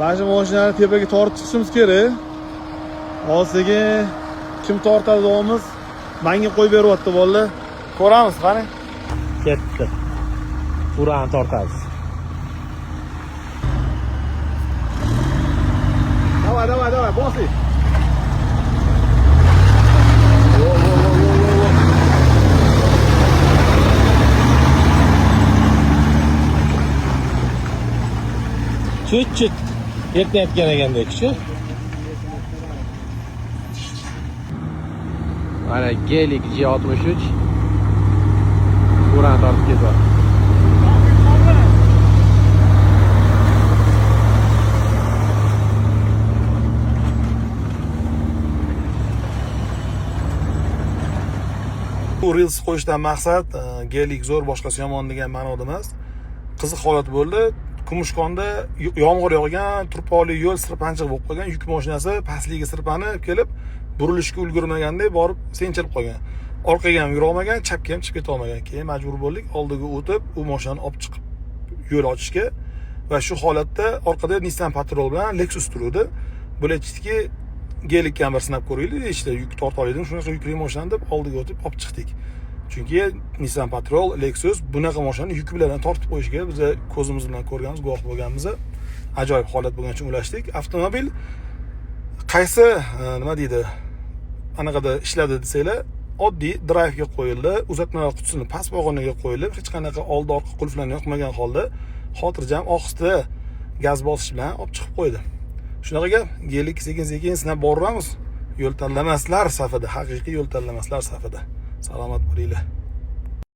Mana shu mashinani tepaga tortib chiqishimiz kerak. Hozirga kim tortadi deyapmiz? Menga qo'yib beryapti bolalar. Ko'ramiz, qani. Ketdi. Burani tortamiz. Давай, bosi. Chut yetayotgan ekanda kishi. Mana Gelik G63 burani tortib ketyapti. Bu Reels qo'yishdan maqsad Gelik zo'r, boshqasi yomon degan ma'noda emas. Qiziq holat bo'ldi. Kumushkonda yomg'ir yog'gan, turpoli yo'l sirpanchiq bo'lib qolgan, yuk mashinasi pastligiga sirpanib kelib, burilishga ulgurmaganda borib senchilib qolgan. Orqaga ham yura olmagan, chapga ham chiqib keta olmagan. Keyin majbur bo'ldik oldiga o'tib, u mashinani olib chiqib yo'l ochishga va shu holatda orqada Nissan Patrol bilan Lexus turuvdi. Bular aytishdiki, Gelikka ham bir sinab ko'raylik, işte yuk torta oldim, shunaqa yukli mashinani deb oldiga o'tib olib chiqdik. Chunki Nissan Patrol, Lexus bunaqa mashinani yuk bilan tortib qo'yishga biz ko'zimiz bilan ko'rganmiz, guvoh bo'lganmiz. Ajoyib holat bo'lgani uchun ulashdik. Avtomobil qaysi nima deydi? Anaqada ishladi desanglar, oddiy drayvga qo'yildi, uzatmalar qutisini past pog'onaga qo'yilib, hech qanaqa oldi orqa qulflarni yoqmagan holda xotirjam ohista gaz bosish bilan olib chiqib qo'ydi. Shunaqa gap, Gelik sekin-sekin sinab boramiz. Yo'l tanlamaslar safida, haqiqiy yo'l tanlamaslar safida. Salomat bo'linglar.